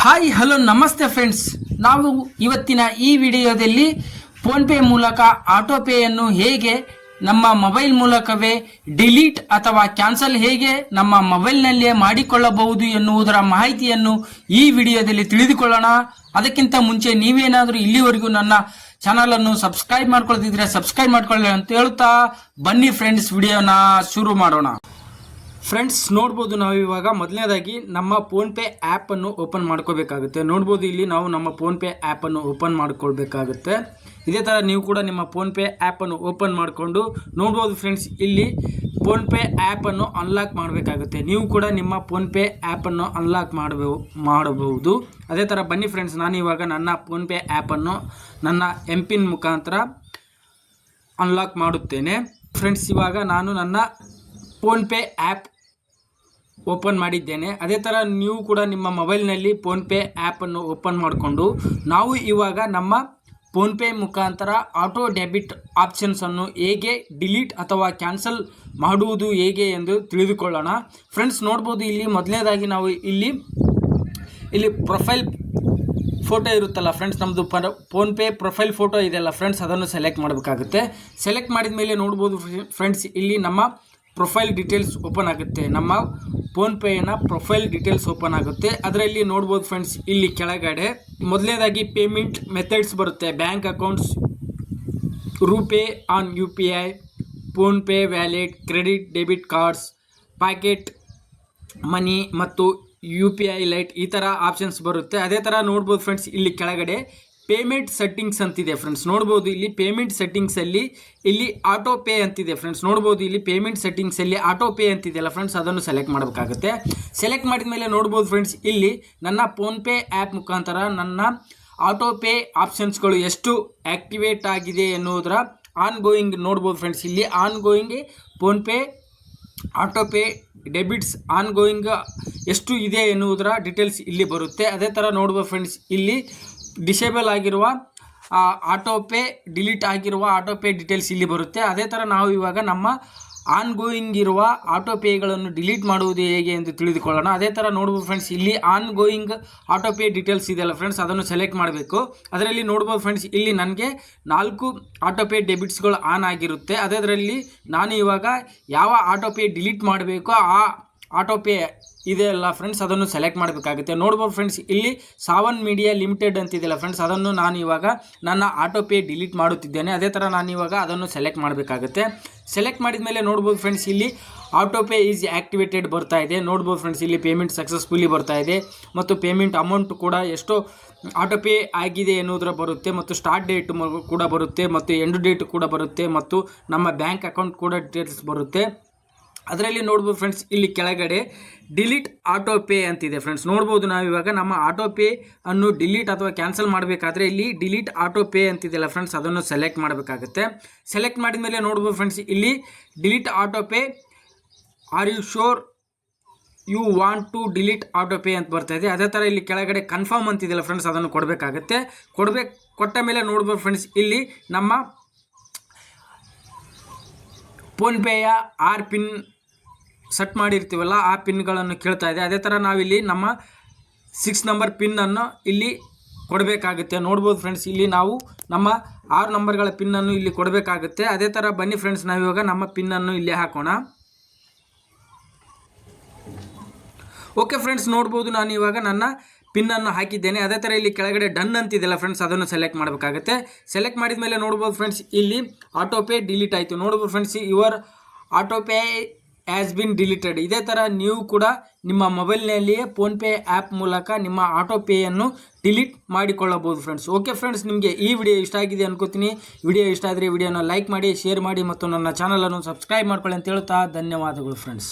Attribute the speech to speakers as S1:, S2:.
S1: Hi hello ನಮಸ್ತೆ friends, ನಾವು ಇವತ್ತಿನ ಈ ವಿಡಿಯೋದಲ್ಲಿ ಫೋನ್ಪೇ ಮೂಲಕ ಆಟೋ ಪೇಯನ್ನು ಹೇಗೆ ನಮ್ಮ ಮೊಬೈಲ್ ಮೂಲಕವೇ ಡಿಲೀಟ್ ಅಥವಾ ಕ್ಯಾನ್ಸಲ್ ಹೇಗೆ ನಮ್ಮ ಮೊಬೈಲ್ನಲ್ಲಿಯೇ ಮಾಡಿಕೊಳ್ಳಬಹುದು ಎನ್ನುವುದರ ಮಾಹಿತಿಯನ್ನು ಈ ವಿಡಿಯೋದಲ್ಲಿ ತಿಳಿದುಕೊಳ್ಳೋಣ. ಅದಕ್ಕಿಂತ ಮುಂಚೆ ನೀವೇನಾದರೂ ಇಲ್ಲಿವರೆಗೂ ನನ್ನ ಚಾನಲನ್ನು ಸಬ್ಸ್ಕ್ರೈಬ್ ಮಾಡ್ಕೊಳ್ತಿದ್ರೆ ಸಬ್ಸ್ಕ್ರೈಬ್ ಮಾಡ್ಕೊಳ್ಳಿ ಅಂತ ಹೇಳ್ತಾ ಬನ್ನಿ ಫ್ರೆಂಡ್ಸ್, ವಿಡಿಯೋನ ಶುರು ಮಾಡೋಣ. ಫ್ರೆಂಡ್ಸ್ ನೋಡ್ಬೋದು, ನಾವು ಇವಾಗ ಮೊದಲನೇದಾಗಿ ನಮ್ಮ ಫೋನ್ಪೇ ಆ್ಯಪನ್ನು ಓಪನ್ ಮಾಡ್ಕೋಬೇಕಾಗುತ್ತೆ. ನೋಡ್ಬೋದು ಇಲ್ಲಿ ನಾವು ನಮ್ಮ ಫೋನ್ಪೇ ಆ್ಯಪನ್ನು ಓಪನ್ ಮಾಡ್ಕೊಳ್ಬೇಕಾಗುತ್ತೆ. ಇದೇ ಥರ ನೀವು ಕೂಡ ನಿಮ್ಮ ಫೋನ್ಪೇ ಆ್ಯಪನ್ನು ಓಪನ್ ಮಾಡಿಕೊಂಡು ನೋಡ್ಬೋದು ಫ್ರೆಂಡ್ಸ್, ಇಲ್ಲಿ ಫೋನ್ಪೇ ಆ್ಯಪನ್ನು ಅನ್ಲಾಕ್ ಮಾಡಬೇಕಾಗುತ್ತೆ. ನೀವು ಕೂಡ ನಿಮ್ಮ ಫೋನ್ಪೇ ಆ್ಯಪನ್ನು ಅನ್ಲಾಕ್ ಮಾಡಬಹುದು. ಅದೇ ಥರ ಬನ್ನಿ ಫ್ರೆಂಡ್ಸ್, ನಾನು ಇವಾಗ ನನ್ನ ಫೋನ್ಪೇ ಆ್ಯಪನ್ನು ನನ್ನ ಎಂಪಿನ್ ಮುಖಾಂತರ ಅನ್ಲಾಕ್ ಮಾಡುತ್ತೇನೆ. ಫ್ರೆಂಡ್ಸ್ ಇವಾಗ ನಾನು ನನ್ನ ಫೋನ್ಪೇ ಆ್ಯಪ್ ಓಪನ್ ಮಾಡಿದ್ದೇನೆ. ಅದೇ ಥರ ನೀವು ಕೂಡ ನಿಮ್ಮ ಮೊಬೈಲ್ನಲ್ಲಿ ಫೋನ್ಪೇ ಆ್ಯಪನ್ನು ಓಪನ್ ಮಾಡಿಕೊಂಡು ನಾವು ಇವಾಗ ನಮ್ಮ ಫೋನ್ಪೇ ಮುಖಾಂತರ ಆಟೋ ಡೆಬಿಟ್ ಆಪ್ಷನ್ಸನ್ನು ಹೇಗೆ ಡಿಲೀಟ್ ಅಥವಾ ಕ್ಯಾನ್ಸಲ್ ಮಾಡುವುದು ಹೇಗೆ ಎಂದು ತಿಳಿದುಕೊಳ್ಳೋಣ. ಫ್ರೆಂಡ್ಸ್ ನೋಡ್ಬೋದು, ಇಲ್ಲಿ ಮೊದಲನೇದಾಗಿ ನಾವು ಇಲ್ಲಿ ಪ್ರೊಫೈಲ್ ಫೋಟೋ ಇರುತ್ತಲ್ಲ ಫ್ರೆಂಡ್ಸ್, ನಮ್ಮದು ಫೋನ್ಪೇ ಪ್ರೊಫೈಲ್ ಫೋಟೋ ಇದೆಯಲ್ಲ ಫ್ರೆಂಡ್ಸ್, ಅದನ್ನು ಸೆಲೆಕ್ಟ್ ಮಾಡಬೇಕಾಗುತ್ತೆ. ಸೆಲೆಕ್ಟ್ ಮಾಡಿದ ಮೇಲೆ ನೋಡ್ಬೋದು ಫ್ರೆಂಡ್ಸ್, ಇಲ್ಲಿ ನಮ್ಮ ಪ್ರೊಫೈಲ್ ಡೀಟೇಲ್ಸ್ ಓಪನ್ ಆಗುತ್ತೆ. ನಮ್ಮ ಫೋನ್ಪೇನ ಪ್ರೊಫೈಲ್ ಡೀಟೇಲ್ಸ್ ಓಪನ್ ಆಗುತ್ತೆ. ಅದರಲ್ಲಿ ನೋಡ್ಬೋದು ಫ್ರೆಂಡ್ಸ್, ಇಲ್ಲಿ ಕೆಳಗಡೆ ಮೊದಲನೇದಾಗಿ ಪೇಮೆಂಟ್ ಮೆಥಡ್ಸ್ ಬರುತ್ತೆ. Bank accounts, RuPay on UPI, PhonePe wallet, credit debit cards, pocket money ಮತ್ತು UPI ಲೈಟ್, ಈ ಥರ ಆಪ್ಷನ್ಸ್ ಬರುತ್ತೆ. ಅದೇ ಥರ ನೋಡ್ಬೋದು ಫ್ರೆಂಡ್ಸ್, ಇಲ್ಲಿ ಕೆಳಗಡೆ ಪೇಮೆಂಟ್ ಸೆಟ್ಟಿಂಗ್ಸ್ ಅಂತಿದೆ ಫ್ರೆಂಡ್ಸ್. ನೋಡ್ಬೋದು ಇಲ್ಲಿ ಪೇಮೆಂಟ್ ಸೆಟ್ಟಿಂಗ್ಸಲ್ಲಿ ಇಲ್ಲಿ ಆಟೋ ಪೇ ಅಂತಿದೆ ಫ್ರೆಂಡ್ಸ್. ನೋಡ್ಬೋದು ಇಲ್ಲಿ ಪೇಮೆಂಟ್ ಸೆಟ್ಟಿಂಗ್ಸಲ್ಲಿ ಆಟೋ ಪೇ ಅಂತಿದೆಯಲ್ಲ ಫ್ರೆಂಡ್ಸ್, ಅದನ್ನು ಸೆಲೆಕ್ಟ್ ಮಾಡಬೇಕಾಗುತ್ತೆ. ಸೆಲೆಕ್ಟ್ ಮಾಡಿದ ಮೇಲೆ ನೋಡ್ಬೋದು ಫ್ರೆಂಡ್ಸ್, ಇಲ್ಲಿ ನನ್ನ ಫೋನ್ಪೇ ಆ್ಯಪ್ ಮುಖಾಂತರ ನನ್ನ ಆಟೋ ಪೇ ಆಪ್ಷನ್ಸ್ಗಳು ಎಷ್ಟು ಆ್ಯಕ್ಟಿವೇಟ್ ಆಗಿದೆ ಎನ್ನುವುದರ ಆನ್ ಗೋಯಿಂಗ್ ನೋಡ್ಬೋದು ಫ್ರೆಂಡ್ಸ್. ಇಲ್ಲಿ on going PhonePe auto pay debits on going ಎಷ್ಟು ಇದೆ ಎನ್ನುವುದರ ಡೀಟೇಲ್ಸ್ ಇಲ್ಲಿ ಬರುತ್ತೆ. ಅದೇ ಥರ ನೋಡ್ಬೋದು ಫ್ರೆಂಡ್ಸ್, ಇಲ್ಲಿ ಡಿಸೇಬಲ್ ಆಗಿರುವ ಆಟೋ ಪೇ ಡಿಲೀಟ್ ಆಗಿರುವ ಆಟೋ ಪೇ ಡೀಟೇಲ್ಸ್ ಇಲ್ಲಿ ಬರುತ್ತೆ. ಅದೇ ಥರ ನಾವು ಇವಾಗ ನಮ್ಮ ಆನ್ ಗೋಯಿಂಗ್ ಇರುವ ಆಟೋ ಪೇಗಳನ್ನು ಡಿಲೀಟ್ ಮಾಡುವುದು ಹೇಗೆ ಎಂದು ತಿಳಿದುಕೊಳ್ಳೋಣ. ಅದೇ ಥರ ನೋಡ್ಬೋದು ಫ್ರೆಂಡ್ಸ್, ಇಲ್ಲಿ on going auto pay details ಇದೆಯಲ್ಲ ಫ್ರೆಂಡ್ಸ್, ಅದನ್ನು ಸೆಲೆಕ್ಟ್ ಮಾಡಬೇಕು. ಅದರಲ್ಲಿ ನೋಡ್ಬೋದು ಫ್ರೆಂಡ್ಸ್, ಇಲ್ಲಿ ನನಗೆ 4 ಆಟೋ ಪೇ ಡೆಬಿಟ್ಸ್ಗಳು ಆನ್ ಆಗಿರುತ್ತೆ. ಅದರಲ್ಲಿ ನಾನು ಇವಾಗ ಯಾವ ಆಟೋ ಪೇ ಡಿಲೀಟ್ ಮಾಡಬೇಕು ಆ ಆಟೋ ಪೇ ಇದೆಯಲ್ಲ ಫ್ರೆಂಡ್ಸ್, ಅದನ್ನು ಸೆಲೆಕ್ಟ್ ಮಾಡಬೇಕಾಗುತ್ತೆ. ನೋಡ್ಬೋದು ಫ್ರೆಂಡ್ಸ್, ಇಲ್ಲಿ ಸಾವನ್ ಮೀಡಿಯಾ ಲಿಮಿಟೆಡ್ ಅಂತಿದೆಯಲ್ಲ ಫ್ರೆಂಡ್ಸ್, ಅದನ್ನು ನಾನು ಇವಾಗ ನನ್ನ ಆಟೋ ಪೇ ಡಿಲೀಟ್ ಮಾಡುತ್ತಿದ್ದೇನೆ. ಅದೇ ಥರ ನಾನು ಇವಾಗ ಅದನ್ನು ಸೆಲೆಕ್ಟ್ ಮಾಡಬೇಕಾಗುತ್ತೆ. ಸೆಲೆಕ್ಟ್ ಮಾಡಿದ ಮೇಲೆ ನೋಡ್ಬೋದು ಫ್ರೆಂಡ್ಸ್, ಇಲ್ಲಿ ಆಟೋ ಪೇ ಈಸ್ ಆ್ಯಕ್ಟಿವೇಟೆಡ್ ಬರ್ತಾ ಇದೆ. ನೋಡ್ಬೋದು ಫ್ರೆಂಡ್ಸ್, ಇಲ್ಲಿ ಪೇಮೆಂಟ್ ಸಕ್ಸಸ್ಫುಲಿ ಬರ್ತಾ ಇದೆ ಮತ್ತು ಪೇಮೆಂಟ್ ಅಮೌಂಟ್ ಕೂಡ ಎಷ್ಟು ಆಟೋ ಪೇ ಆಗಿದೆ ಎನ್ನುವುದರ ಬರುತ್ತೆ ಮತ್ತು ಸ್ಟಾರ್ಟ್ ಡೇಟ್ ಕೂಡ ಬರುತ್ತೆ ಮತ್ತು ಎಂಡ್ ಡೇಟ್ ಕೂಡ ಬರುತ್ತೆ ಮತ್ತು ನಮ್ಮ ಬ್ಯಾಂಕ್ ಅಕೌಂಟ್ ಕೂಡ ಡೀಟೇಲ್ಸ್ ಬರುತ್ತೆ. ಅದರಲ್ಲಿ ನೋಡ್ಬೋದು ಫ್ರೆಂಡ್ಸ್, ಇಲ್ಲಿ ಕೆಳಗಡೆ ಡಿಲೀಟ್ ಆಟೋ ಪೇ ಅಂತಿದೆ ಫ್ರೆಂಡ್ಸ್. ನೋಡ್ಬೋದು, ನಾವು ಇವಾಗ ನಮ್ಮ ಆಟೋ ಪೇ ಅನ್ನು ಡಿಲೀಟ್ ಅಥವಾ ಕ್ಯಾನ್ಸಲ್ ಮಾಡಬೇಕಾದ್ರೆ ಇಲ್ಲಿ ಡಿಲೀಟ್ ಆಟೋ ಪೇ ಅಂತಿದೆಯಲ್ಲ ಫ್ರೆಂಡ್ಸ್, ಅದನ್ನು ಸೆಲೆಕ್ಟ್ ಮಾಡಬೇಕಾಗುತ್ತೆ. ಸೆಲೆಕ್ಟ್ ಮಾಡಿದ ಮೇಲೆ ನೋಡ್ಬೋದು ಫ್ರೆಂಡ್ಸ್, ಇಲ್ಲಿ delete auto pay are you sure you want to delete auto pay ಅಂತ ಬರ್ತಾ ಇದೆ. ಅದೇ ಥರ ಇಲ್ಲಿ ಕೆಳಗಡೆ ಕನ್ಫರ್ಮ್ ಅಂತಿದೆಯಲ್ಲ ಫ್ರೆಂಡ್ಸ್, ಅದನ್ನು ಕೊಡಬೇಕಾಗುತ್ತೆ. ಕೊಟ್ಟ ಮೇಲೆ ನೋಡ್ಬೋದು ಫ್ರೆಂಡ್ಸ್, ಇಲ್ಲಿ ನಮ್ಮ ಫೋನ್ಪೇಯ ಆರ್ ಪಿನ್ ಸೆಟ್ ಮಾಡಿರ್ತೀವಲ್ಲ ಆ ಪಿನ್ಗಳನ್ನು ಕೇಳ್ತಾ ಇದೆ. ಅದೇ ಥರ ನಾವಿಲ್ಲಿ ನಮ್ಮ 6 ನಂಬರ್ ಪಿನ್ನನ್ನು ಇಲ್ಲಿ ಕೊಡಬೇಕಾಗುತ್ತೆ. ನೋಡ್ಬೋದು ಫ್ರೆಂಡ್ಸ್, ಇಲ್ಲಿ ನಾವು ನಮ್ಮ 6 ನಂಬರ್ಗಳ ಪಿನ್ನನ್ನು ಇಲ್ಲಿ ಕೊಡಬೇಕಾಗುತ್ತೆ. ಅದೇ ಥರ ಬನ್ನಿ ಫ್ರೆಂಡ್ಸ್, ನಾವಿವಾಗ ನಮ್ಮ ಪಿನ್ನನ್ನು ಇಲ್ಲಿ ಹಾಕೋಣ. ಓಕೆ ಫ್ರೆಂಡ್ಸ್, ನೋಡ್ಬೋದು ನಾನು ಇವಾಗ ನನ್ನ ಪಿನ್ನನ್ನು ಹಾಕಿದ್ದೇನೆ. ಅದೇ ಥರ ಇಲ್ಲಿ ಕೆಳಗಡೆ ಡನ್ ಅಂತಿದೆಯಲ್ಲ ಫ್ರೆಂಡ್ಸ್, ಅದನ್ನು ಸೆಲೆಕ್ಟ್ ಮಾಡಬೇಕಾಗುತ್ತೆ. ಸೆಲೆಕ್ಟ್ ಮಾಡಿದ ಮೇಲೆ ನೋಡ್ಬೋದು ಫ್ರೆಂಡ್ಸ್, ಇಲ್ಲಿ ಆಟೋ ಪೇ ಡಿಲೀಟ್ ಆಯಿತು. ನೋಡ್ಬೋದು friends, your auto pay has been deleted. ಇದೇ ಥರ ನೀವು ಕೂಡ ನಿಮ್ಮ ಮೊಬೈಲ್ನಲ್ಲಿಯೇ ಫೋನ್ಪೇ ಆ್ಯಪ್ ಮೂಲಕ ನಿಮ್ಮ ಆಟೋ ಪೇಯನ್ನು ಡಿಲೀಟ್ ಮಾಡಿಕೊಳ್ಳಬಹುದು ಫ್ರೆಂಡ್ಸ್. ಓಕೆ ಫ್ರೆಂಡ್ಸ್, ನಿಮಗೆ ಈ ವಿಡಿಯೋ ಇಷ್ಟ ಆಗಿದೆ ಅನ್ಕೋತೀನಿ. ವಿಡಿಯೋ ಇಷ್ಟ ಆದರೆ ವಿಡಿಯೋನ ಲೈಕ್ ಮಾಡಿ, ಶೇರ್ ಮಾಡಿ ಮತ್ತು ನನ್ನ ಚಾನಲನ್ನು ಸಬ್ಸ್ಕ್ರೈಬ್ ಮಾಡ್ಕೊಳ್ಳಿ ಅಂತ ಹೇಳ್ತಾ ಧನ್ಯವಾದಗಳು ಫ್ರೆಂಡ್ಸ್.